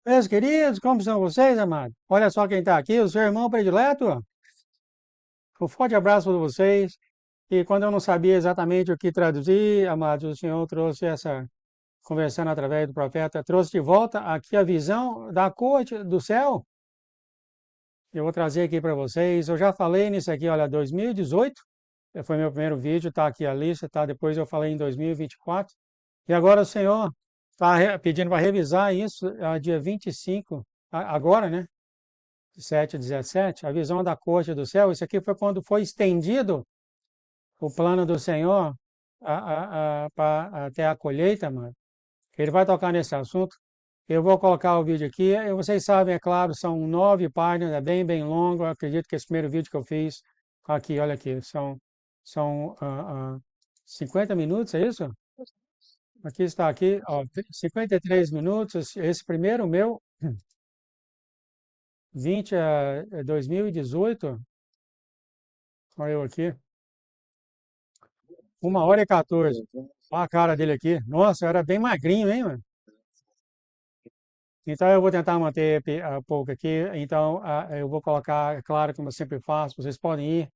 Meus queridos, como estão vocês, amados? Olha só quem está aqui, o seu irmão predileto. Um forte abraço para vocês. E quando eu não sabia exatamente o que traduzir, amados, o Senhor trouxe essa, conversando através do profeta, trouxe de volta aqui a visão da corte do céu. Eu vou trazer aqui para vocês. Eu já falei nisso aqui, olha, 2018. Foi meu primeiro vídeo, está aqui a lista, tá? Depois eu falei em 2024. E agora o Senhor está pedindo para revisar isso, dia 25, agora, né? 7 a 17, a visão da corte do céu. Isso aqui foi quando foi estendido o plano do Senhor até a colheita, mano. Ele vai tocar nesse assunto. Eu vou colocar o vídeo aqui. E vocês sabem, é claro, são 9 páginas, é bem, bem longo. Eu acredito que esse primeiro vídeo que eu fiz, aqui, olha aqui, são 50 minutos, é isso? Aqui está, aqui, ó, 53 minutos. Esse primeiro meu, 20 a 2018, olha eu aqui. 1h14. Olha a cara dele aqui. Nossa, era bem magrinho, hein, mano? Então eu vou tentar manter pouco aqui. Então eu vou colocar, é claro, como eu sempre faço, vocês podem ir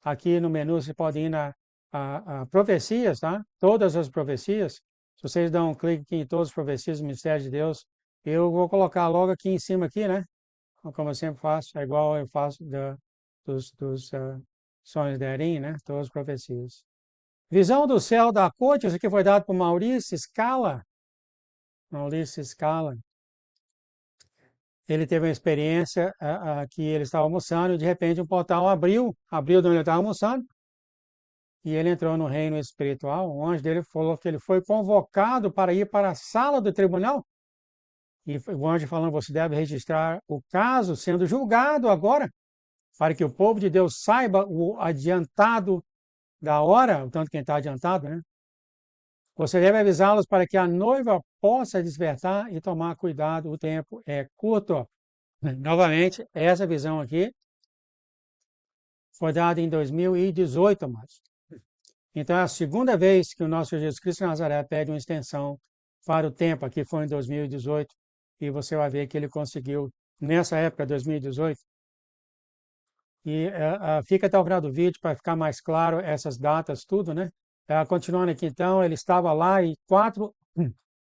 aqui no menu, vocês podem ir a profecias, tá? Todas as profecias. Se vocês dão um clique aqui em todas as profecias do Mistério de Deus, eu vou colocar logo aqui em cima aqui, né? Como eu sempre faço, é igual eu faço dos sonhos de Erim, né? Todas as profecias. Visão do céu da corte, isso aqui foi dado por Maurício Scala. Maurício Scala. Ele teve uma experiência que ele estava almoçando e de repente um portal abriu de onde ele estava almoçando e ele entrou no reino espiritual. O anjo dele falou que ele foi convocado para ir para a sala do tribunal. E o anjo falando, você deve registrar o caso sendo julgado agora, para que o povo de Deus saiba o adiantado da hora, o tanto quem está adiantado, né? Você deve avisá-los para que a noiva possa despertar e tomar cuidado, o tempo é curto. Novamente, essa visão aqui foi dada em 2018, mas. Então, é a segunda vez que o nosso Jesus Cristo de Nazaré pede uma extensão para o tempo, aqui foi em 2018, e você vai ver que ele conseguiu, nessa época, 2018. E fica até o final do vídeo para ficar mais claro essas datas, tudo, né? Continuando aqui, então, ele estava lá e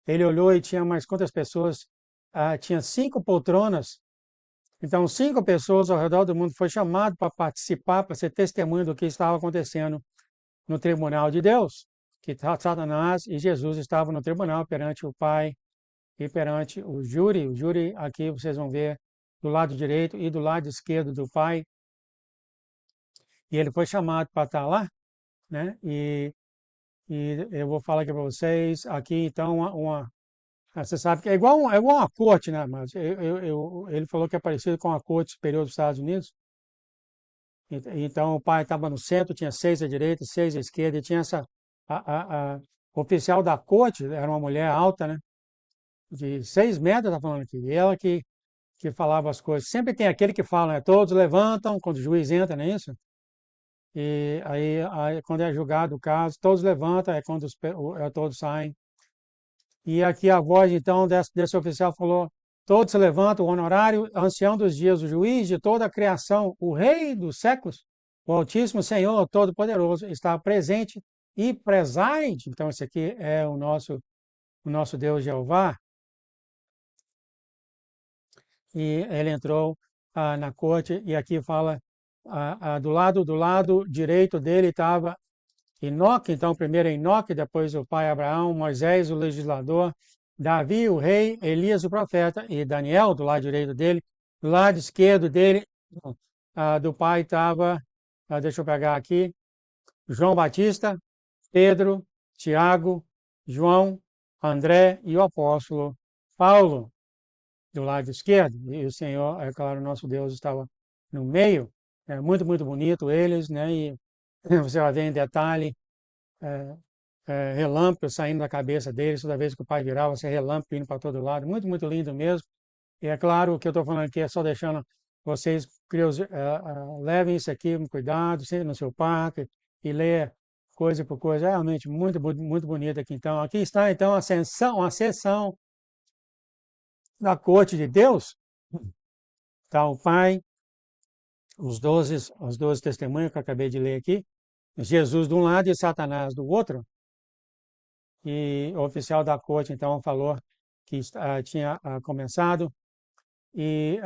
ele olhou e tinha mais quantas pessoas? Tinha 5 poltronas. Então, 5 pessoas ao redor do mundo foi chamado para participar, para ser testemunha do que estava acontecendo no tribunal de Deus, que Satanás e Jesus estavam no tribunal perante o Pai e perante o júri. O júri aqui vocês vão ver do lado direito e do lado esquerdo do Pai. E ele foi chamado para estar lá, né? E eu vou falar aqui para vocês, aqui então você sabe que é igual uma corte, né? Mas ele falou que é parecido com a Corte Superior dos Estados Unidos. Então o pai estava no centro, tinha 6 à direita, 6 à esquerda, e tinha a oficial da corte, era uma mulher alta, né? De 6 metros, tá falando aqui. E ela que falava as coisas. Sempre tem aquele que fala, né? Todos levantam quando o juiz entra, não é isso? E aí quando é julgado o caso, todos levantam, é quando todos saem. E aqui a voz, então, desse oficial falou: todos se levantam, o honorário, ancião dos dias, o juiz de toda a criação, o rei dos séculos, o Altíssimo Senhor Todo-Poderoso, está presente e preside. Então, esse aqui é o nosso Deus Jeová. E ele entrou na corte, e aqui fala, do lado direito dele estava Enoque, então primeiro Enoque, depois o pai Abraão, Moisés, o legislador, Davi, o rei, Elias, o profeta, e Daniel, do lado direito dele. Do lado esquerdo dele, do pai estava, deixa eu pegar aqui, João Batista, Pedro, Tiago, João, André e o apóstolo Paulo, do lado esquerdo. E o Senhor, é claro, nosso Deus estava no meio. É muito, muito bonito eles, né? E você vai ver em detalhe é, relâmpagos saindo da cabeça deles, toda vez que o pai virava, você relâmpago indo para todo lado, muito, muito lindo mesmo. E é claro, o que eu estou falando aqui é só deixando vocês, levem isso aqui com cuidado, sempre no seu parque, e leia coisa por coisa, é realmente muito, muito, muito bonito aqui. Então, aqui está, então, a sessão na corte de Deus, está o Pai, as 12 testemunhas que eu acabei de ler aqui, Jesus de um lado e Satanás do outro. E o oficial da corte, então, falou que tinha começado. E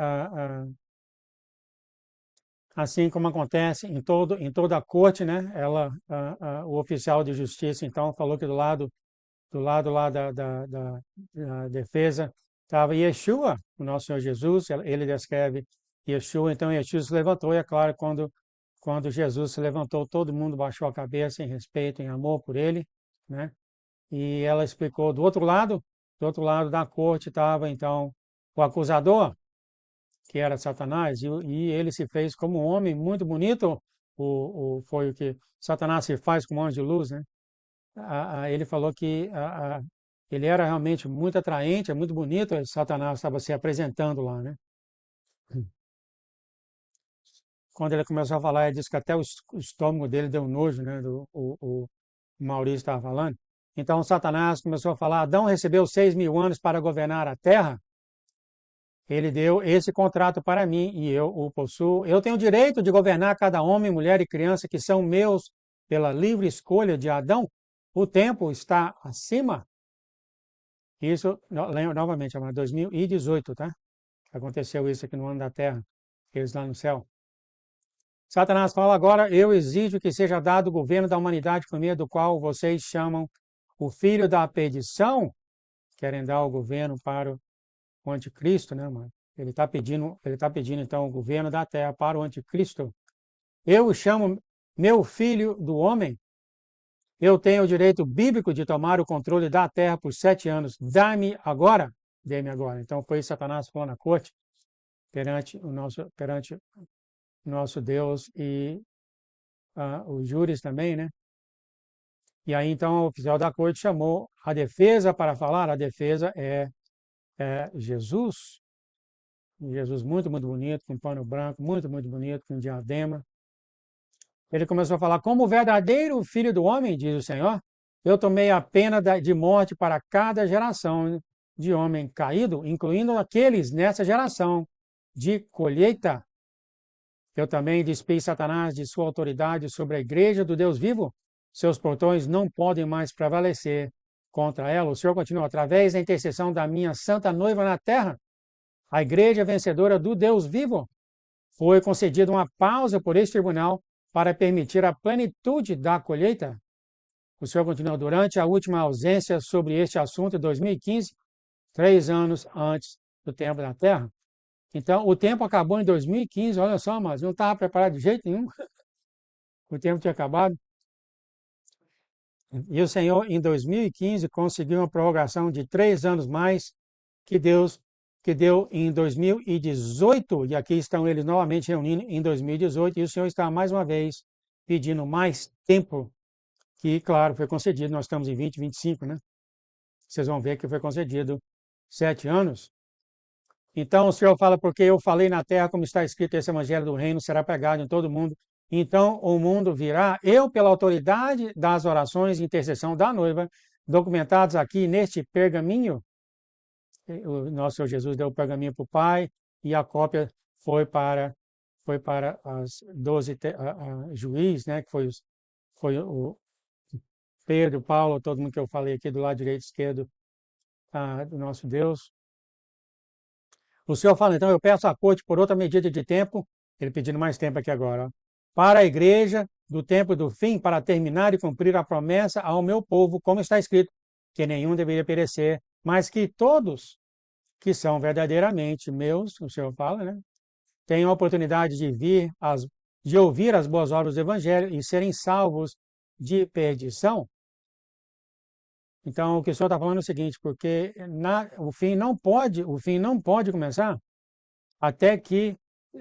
assim como acontece em toda a corte, né? O oficial de justiça, então, falou que do lado lá da defesa estava Yeshua, o nosso Senhor Jesus. Ele descreve Yeshua, então Yeshua se levantou, e é claro, quando Jesus se levantou, todo mundo baixou a cabeça em respeito, em amor por ele, né? E ela explicou do outro lado da corte estava então o acusador, que era Satanás, e ele se fez como um homem muito bonito. Foi o que Satanás se faz como um anjo de luz, né? Ele falou que ele era realmente muito atraente, é muito bonito. Satanás estava se apresentando lá, né? Quando ele começou a falar, ele disse que até o estômago dele deu nojo, né? O Maurício estava falando. Então Satanás começou a falar: Adão recebeu 6.000 anos para governar a terra. Ele deu esse contrato para mim e eu o possuo. Eu tenho o direito de governar cada homem, mulher e criança que são meus pela livre escolha de Adão. O tempo está acima. Isso, novamente, é 2018, tá? Aconteceu isso aqui no ano da Terra, eles lá no céu. Satanás fala agora: eu exijo que seja dado o governo da humanidade por meio do qual vocês chamam o filho da perdição. Querem dar o governo para o anticristo, né, mano? Ele tá pedindo então o governo da terra para o anticristo. Eu o chamo meu filho do homem. Eu tenho o direito bíblico de tomar o controle da terra por 7 anos. Dê-me agora. Então foi Satanás falando na corte perante o nosso Deus e os júris também, né? E aí então o oficial da corte chamou a defesa para falar. A defesa é Jesus. Jesus muito, muito bonito, com pano branco, muito, muito bonito, com diadema. Ele começou a falar: como o verdadeiro filho do homem, diz o Senhor, eu tomei a pena de morte para cada geração de homem caído, incluindo aqueles nessa geração de colheita. Eu também despi Satanás de sua autoridade sobre a igreja do Deus vivo. Seus portões não podem mais prevalecer contra ela. O Senhor continua: através da intercessão da minha santa noiva na terra, a igreja vencedora do Deus vivo, foi concedida uma pausa por este tribunal para permitir a plenitude da colheita. O Senhor continua: durante a última ausência sobre este assunto em 2015, 3 anos antes do tempo da Terra. Então, o tempo acabou em 2015, olha só, mas não estava preparado de jeito nenhum. O tempo tinha acabado. E o Senhor, em 2015, conseguiu uma prorrogação de 3 anos mais que deu em 2018, e aqui estão eles novamente reunindo em 2018, e o Senhor está mais uma vez pedindo mais tempo, que, claro, foi concedido. Nós estamos em 2025, né? Vocês vão ver que foi concedido 7 anos. Então o Senhor fala: porque eu falei na terra, como está escrito, esse evangelho do reino será pregado em todo o mundo. Então o mundo virá, eu, pela autoridade das orações e intercessão da noiva, documentados aqui neste pergaminho. O nosso Senhor Jesus deu o pergaminho para o Pai, e a cópia foi para as 12 juízes, né, que foi o Pedro, Paulo, todo mundo que eu falei aqui do lado direito e esquerdo do nosso Deus. O Senhor fala: então eu peço à corte por outra medida de tempo, ele pedindo mais tempo aqui agora, ó, para a igreja do tempo do fim, para terminar e cumprir a promessa ao meu povo, como está escrito, que nenhum deveria perecer, mas que todos que são verdadeiramente meus, o Senhor fala, né, tenham a oportunidade de ouvir as boas obras do Evangelho e serem salvos de perdição. Então, o que o Senhor está falando é o seguinte: porque o fim não pode começar até que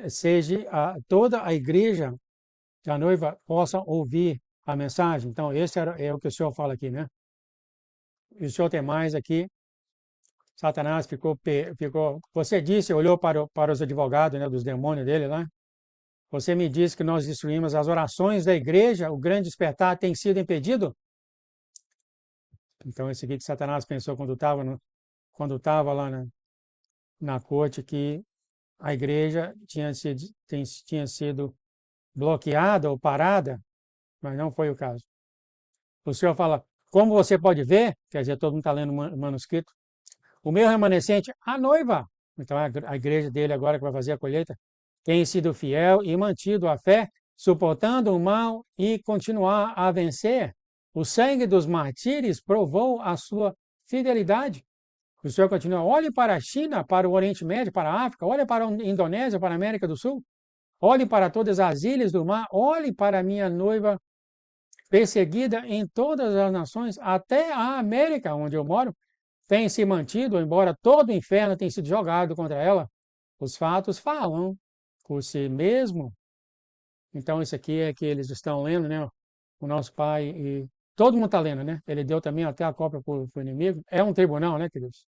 seja toda a igreja da noiva possa ouvir a mensagem. Então, esse é o que o Senhor fala aqui, né? E o Senhor tem mais aqui. Satanás ficou. Você disse, olhou para os advogados, né, dos demônios dele lá. Você me disse que nós destruímos as orações da igreja, o grande despertar tem sido impedido? Então, esse aqui que Satanás pensou quando estava lá, né, na corte que a igreja tinha sido bloqueada ou parada, mas não foi o caso. O Senhor fala, como você pode ver, quer dizer, todo mundo está lendo o manuscrito, o meu remanescente, a noiva, então a igreja dele agora que vai fazer a colheita, tem sido fiel e mantido a fé, suportando o mal e continuar a vencer. O sangue dos martírios provou a sua fidelidade. O Senhor continua, olhe para a China, para o Oriente Médio, para a África, olhe para a Indonésia, para a América do Sul, olhe para todas as ilhas do mar, olhe para a minha noiva perseguida em todas as nações, até a América, onde eu moro, tem se mantido, embora todo o inferno tenha sido jogado contra ela. Os fatos falam por si mesmo. Então, isso aqui é que eles estão lendo, né? O nosso pai, e todo mundo está lendo, né? Ele deu também até a cópia para o inimigo. É um tribunal, né, queridos?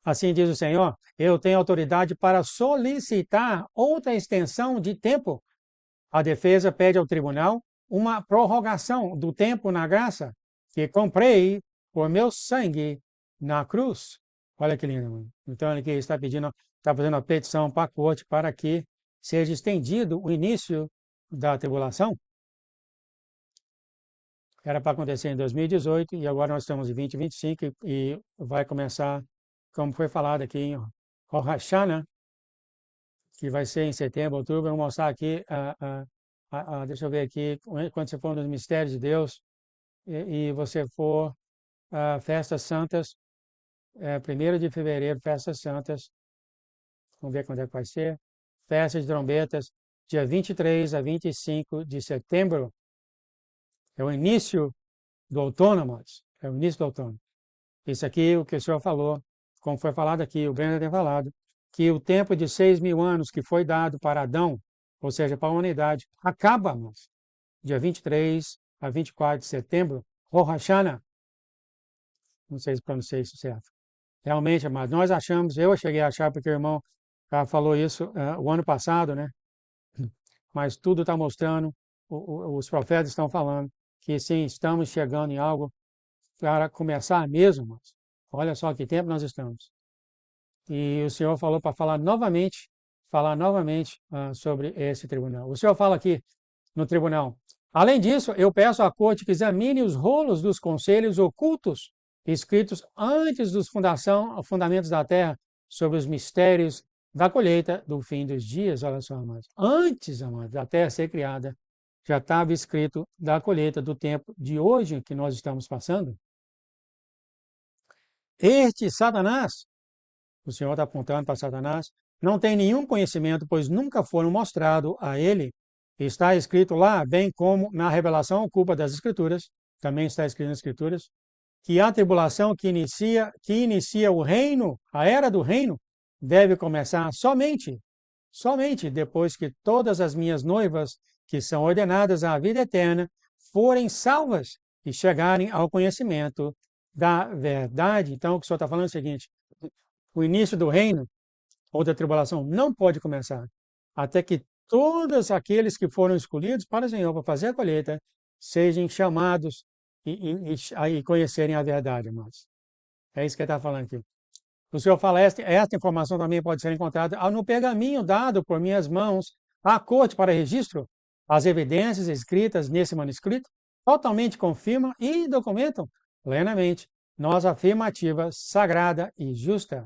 Assim diz o Senhor, eu tenho autoridade para solicitar outra extensão de tempo. A defesa pede ao tribunal uma prorrogação do tempo na graça que comprei por meu sangue na cruz. Olha que lindo, mano. Então ele aqui está pedindo, está fazendo a petição para a corte para que seja estendido o início da tribulação. Era para acontecer em 2018 e agora nós estamos em 2025 e vai começar, como foi falado aqui em Rosh Hashanah, que vai ser em setembro, outubro. Eu vou mostrar aqui, deixa eu ver aqui, quando você for nos mistérios de Deus e você for festas santas, 1º de fevereiro, festas santas, vamos ver quando é que vai ser, festa de trombetas, dia 23 a 25 de setembro, é o início do outono, amados, é o início do outono. Isso aqui, o que o Senhor falou, como foi falado aqui, o Brenda tem falado, que o tempo de 6.000 anos que foi dado para Adão, ou seja, para a humanidade, acaba, amados, dia 23 a 24 de setembro, Rosh Hashanah. Não sei se pronunciei isso certo. Realmente, mas nós achamos, eu cheguei a achar, porque o irmão falou isso o ano passado, né? Mas tudo está mostrando, os profetas estão falando, que sim, estamos chegando em algo para começar mesmo. Mas olha só que tempo nós estamos. E o Senhor falou para falar novamente sobre esse tribunal. O Senhor fala aqui no tribunal. Além disso, eu peço à corte que examine os rolos dos conselhos ocultos escritos antes dos fundamentos da terra sobre os mistérios da colheita do fim dos dias. Olha só, amados. Antes, amados, da terra ser criada, já estava escrito da colheita do tempo de hoje que nós estamos passando. Este Satanás, o Senhor está apontando para Satanás, não tem nenhum conhecimento, pois nunca foram mostrado a ele. Está escrito lá, bem como na revelação oculta das Escrituras, também está escrito nas Escrituras, que a tribulação que inicia o reino, a era do reino, deve começar somente depois que todas as minhas noivas, que são ordenadas à vida eterna, forem salvas e chegarem ao conhecimento da verdade. Então, o que o Senhor está falando é o seguinte, o início do reino ou da tribulação não pode começar até que todos aqueles que foram escolhidos para o Senhor para fazer a colheita sejam chamados e conhecerem a verdade, irmãos. É isso que ele está falando aqui. O Senhor fala, esta informação também pode ser encontrada no pergaminho dado por minhas mãos à corte para registro. As evidências escritas nesse manuscrito totalmente confirmam e documentam plenamente nossa afirmativa sagrada e justa.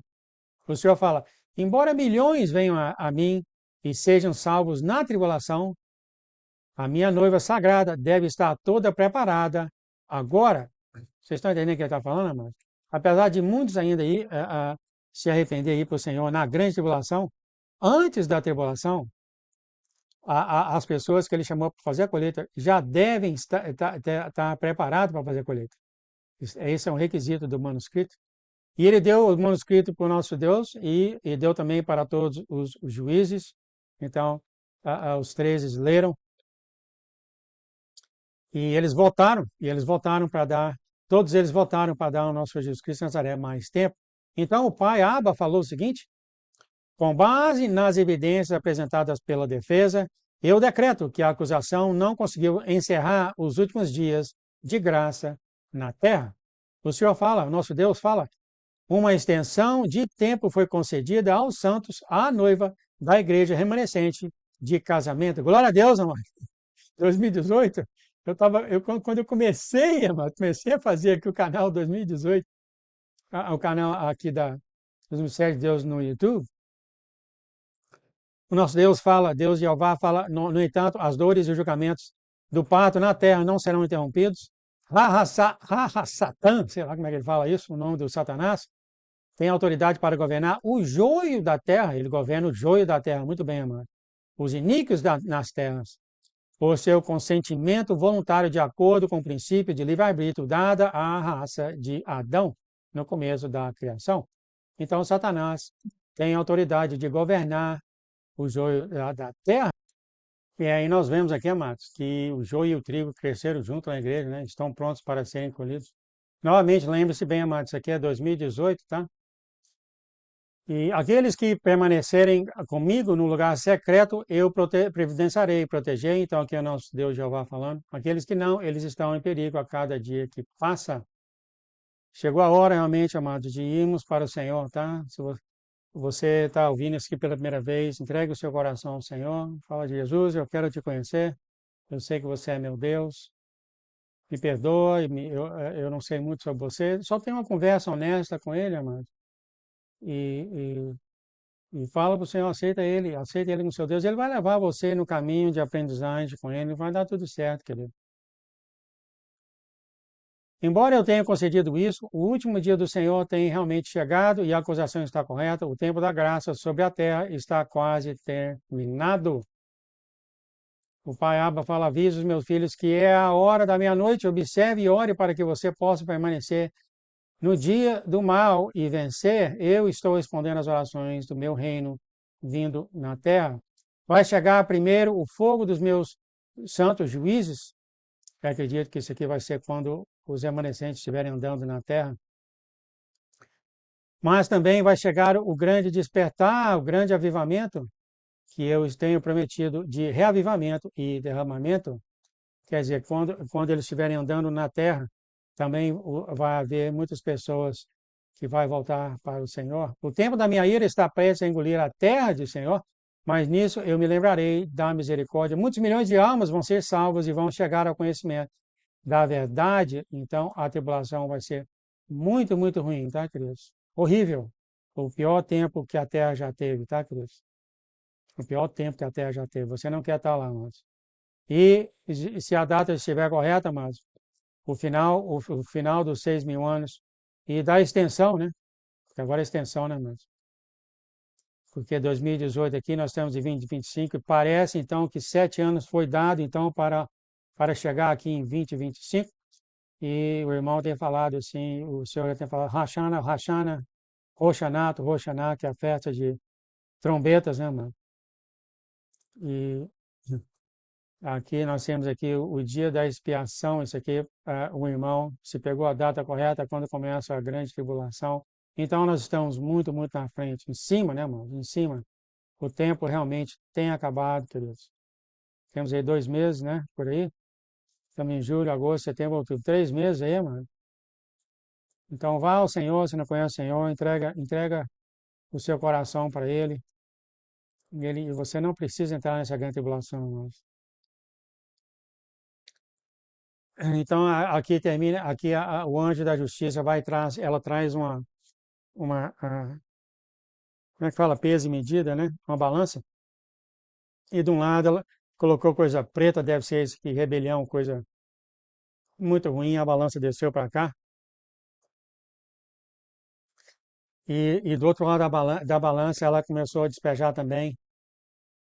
O Senhor fala, embora milhões venham a mim e sejam salvos na tribulação, a minha noiva sagrada deve estar toda preparada agora. Vocês estão entendendo o que ele está falando, amados? Apesar de muitos ainda se arrepender e ir para o Senhor na grande tribulação, antes da tribulação, as pessoas que ele chamou para fazer a colheita já devem estar preparadas para fazer a colheita. Esse é um requisito do manuscrito. E ele deu o manuscrito para o nosso Deus e deu também para todos os juízes. Então, os 13 leram. E eles votaram para dar, todos eles votaram para dar ao nosso Jesus Cristo de Nazaré mais tempo. Então, o pai Abba falou o seguinte, com base nas evidências apresentadas pela defesa, eu decreto que a acusação não conseguiu encerrar os últimos dias de graça na terra. O Senhor fala, o nosso Deus fala, uma extensão de tempo foi concedida aos santos, à noiva da igreja remanescente de casamento. Glória a Deus, amado. 2018, quando eu comecei, amado, comecei a fazer aqui o canal 2018, o canal aqui dos Mistérios de Deus no YouTube, o nosso Deus fala, Deus Jeová fala, no entanto, as dores e os julgamentos do parto na terra não serão interrompidos. Satã, sei lá como é que ele fala isso, o nome do Satanás, tem autoridade para governar o joio da terra, ele governa o joio da terra, muito bem, amado. Os iníquos nas terras, por seu consentimento voluntário de acordo com o princípio de livre-arbítrio dada à raça de Adão no começo da criação. Então, Satanás tem autoridade de governar o joio da terra. E aí nós vemos aqui, amados, que o joio e o trigo cresceram junto na igreja, né? Estão prontos para serem colhidos. Novamente, lembre-se bem, amados, isso aqui é 2018, tá? E aqueles que permanecerem comigo no lugar secreto, eu providenciarei, proteger. Então, aqui é o nosso Deus Jeová falando. Aqueles que não, eles estão em perigo a cada dia que passa. Chegou a hora, realmente, amados, de irmos para o Senhor, tá? Se você está ouvindo isso aqui pela primeira vez, entregue o seu coração ao Senhor. Fala de Jesus, eu quero te conhecer. Eu sei que você é meu Deus. Me perdoe, eu não sei muito sobre você. Só tenha uma conversa honesta com Ele, amado. E, e fala para o Senhor, aceita Ele como seu Deus. Ele vai levar você no caminho de aprendizagem com Ele. Vai dar tudo certo, querido. Embora eu tenha concedido isso, o último dia do Senhor tem realmente chegado e a acusação está correta. O tempo da graça sobre a terra está quase terminado. O Pai Abba fala: avisa os meus filhos que é a hora da meia-noite. Observe e ore para que você possa permanecer no dia do mal e vencer. Eu estou respondendo às orações do meu reino vindo na terra. Vai chegar primeiro o fogo dos meus santos juízes. Eu acredito que isso aqui vai ser quando os remanescentes estiverem andando na terra. Mas também vai chegar o grande despertar, o grande avivamento, que eu tenho prometido de reavivamento e derramamento. Quer dizer, quando eles estiverem andando na terra, também vai haver muitas pessoas que vai voltar para o Senhor. O tempo da minha ira está prestes a engolir a terra, diz o Senhor, mas nisso eu me lembrarei da misericórdia. Muitos milhões de almas vão ser salvas e vão chegar ao conhecimento da verdade. Então a tribulação vai ser muito, muito ruim, tá, queridos? Horrível. O pior tempo que a terra já teve, tá, queridos? O pior tempo que a terra já teve. Você não quer estar lá, amados. E se a data estiver correta, amados, o final dos 6.000 anos e da extensão, né? Porque agora é extensão, né, mas porque 2018 aqui nós estamos em 2025 e parece então que 7 anos foi dado então para chegar aqui em 2025 e o irmão tem falado assim, o senhor tem falado Rashana, Roshaná, que é a festa de trombetas, né, mano? E aqui nós temos aqui o dia da expiação, isso aqui, o irmão se pegou a data correta quando começa a grande tribulação. Então nós estamos muito, muito na frente, em cima, né, irmão? Em cima. O tempo realmente tem acabado, queridos. Temos aí 2 meses, né, por aí. Estamos em julho, agosto, setembro, outubro, 3 meses aí, mano. Então vá ao Senhor, se não conhece o Senhor, entrega o seu coração para Ele. E você não precisa entrar nessa grande tribulação, irmãos. Então, aqui termina, aqui o anjo da justiça ela traz como é que fala, peso e medida, né? Uma balança. E de um lado ela colocou coisa preta, deve ser isso aqui, rebelião, coisa muito ruim, a balança desceu para cá. E do outro lado da balança ela começou a despejar também.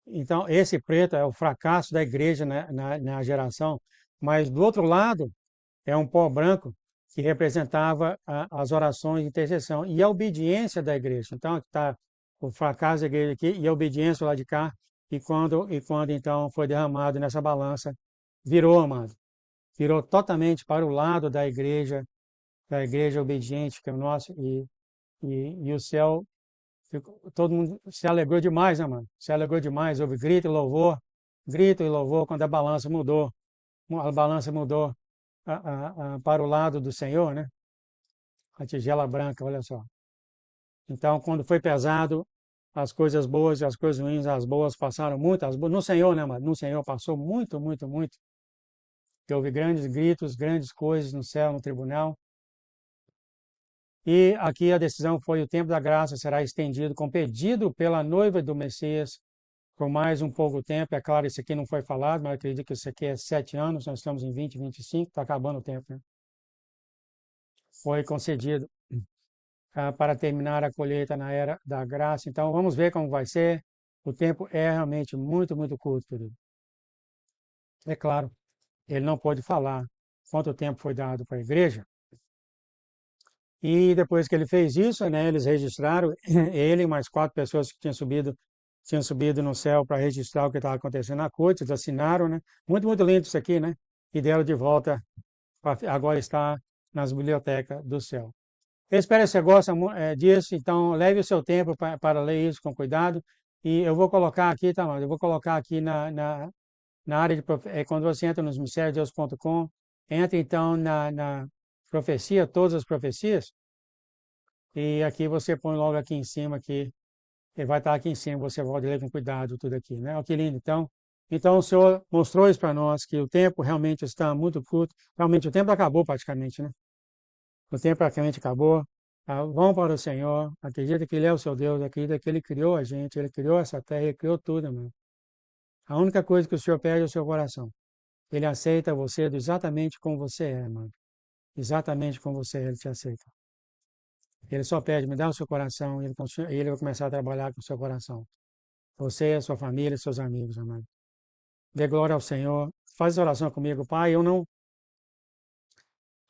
Então, esse preto é o fracasso da igreja na geração. Mas do outro lado, é um pó branco que representava as orações de intercessão e a obediência da igreja. Então, está o fracasso da igreja aqui e a obediência lá de cá. E quando então foi derramado nessa balança, virou, amado. Virou totalmente para o lado da igreja obediente, que é o nosso, e o céu, todo mundo se alegrou demais, né, mano? Se alegrou demais, houve grito e louvor quando a balança mudou para o lado do Senhor, né? A tigela branca, olha só. Então, quando foi pesado, as coisas boas e as coisas ruins, as boas passaram muito, no Senhor, né, mano? No Senhor passou muito, muito, muito. Que houve grandes gritos, grandes coisas no céu, no tribunal. E aqui a decisão foi: o tempo da graça será estendido com pedido pela noiva do Messias por mais um pouco tempo. É claro, isso aqui não foi falado, mas eu acredito que isso aqui é 7 anos, nós estamos em 2025, está acabando o tempo, né? Foi concedido para terminar a colheita na era da graça. Então, vamos ver como vai ser. O tempo é realmente muito, muito curto, querido. É claro, ele não pode falar quanto tempo foi dado para a igreja. E depois que ele fez isso, né, eles registraram, ele e mais 4 pessoas que tinham subido no céu para registrar o que estava acontecendo na corte, eles assinaram, né? Muito, muito lindo isso aqui, né? E deram de volta, agora está nas bibliotecas do céu. Eu espero que você goste disso, então leve o seu tempo para ler isso com cuidado. E eu vou colocar aqui, tá, mano? Eu vou colocar aqui na área de quando você entra nos mistériodedeus.com, entra então na profecia, todas as profecias, e aqui você põe logo aqui em cima aqui, ele vai estar aqui em cima, você pode ler com cuidado tudo aqui, né? Olha que lindo, então o Senhor mostrou isso para nós, que o tempo realmente está muito curto, realmente o tempo acabou praticamente, né? O tempo praticamente acabou. Vão para o Senhor, acredita que Ele é o seu Deus, acredita que Ele criou a gente, Ele criou essa terra, Ele criou tudo, mano. A única coisa que o Senhor pede é o seu coração. Ele aceita você exatamente como você é, mano. Exatamente como você é, Ele te aceita. Ele só pede, me dá o seu coração, e ele vai começar a trabalhar com o seu coração. Você, a sua família, seus amigos, amado. Dê glória ao Senhor. Faz essa oração comigo, Pai. Eu não.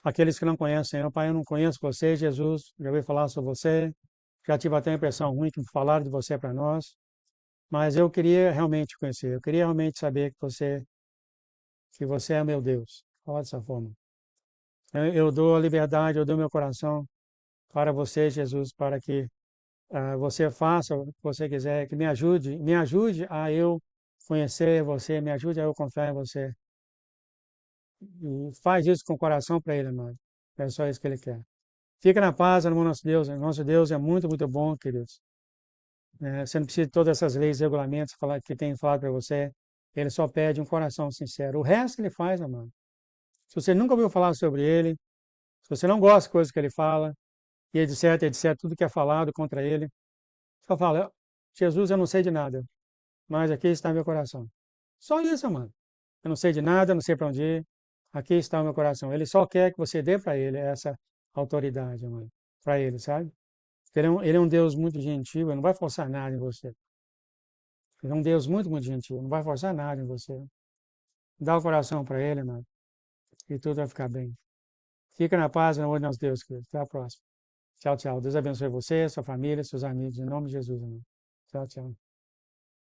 Aqueles que não conhecem o Senhor, Pai, eu não conheço você, Jesus. Já ouvi falar sobre você. Já tive até a impressão ruim que falaram de você para nós. Mas eu queria realmente te conhecer. Eu queria realmente saber que você é meu Deus. Fala dessa forma. Eu dou a liberdade, eu dou meu coração para você, Jesus, para que você faça o que você quiser, que me ajude a eu conhecer você, me ajude a eu confiar em você. E faz isso com o coração para Ele, amado. É só isso que Ele quer. Fica na paz, no nosso Deus. Nosso Deus é muito, muito bom, queridos. Você não precisa de todas essas leis e regulamentos que tem falado para você. Ele só pede um coração sincero. O resto Ele faz, amado. Se você nunca ouviu falar sobre Ele, se você não gosta das coisas que Ele fala, e etc, etc, tudo que é falado contra Ele, só fala: Jesus, eu não sei de nada, mas aqui está meu coração. Só isso, mano. Eu não sei de nada, não sei para onde ir. Aqui está o meu coração. Ele só quer que você dê para ele essa autoridade, mano. Para ele, sabe? Ele é um Deus muito gentil, ele não vai forçar nada em você. Ele é um Deus muito, muito gentil, não vai forçar nada em você. Dá o coração para ele, mano, e tudo vai ficar bem. Fica na paz, no amor de nosso Deus, querido. Até a próxima. Tchau, tchau. Deus abençoe você, sua família, seus amigos, em nome de Jesus, amém. Tchau, tchau.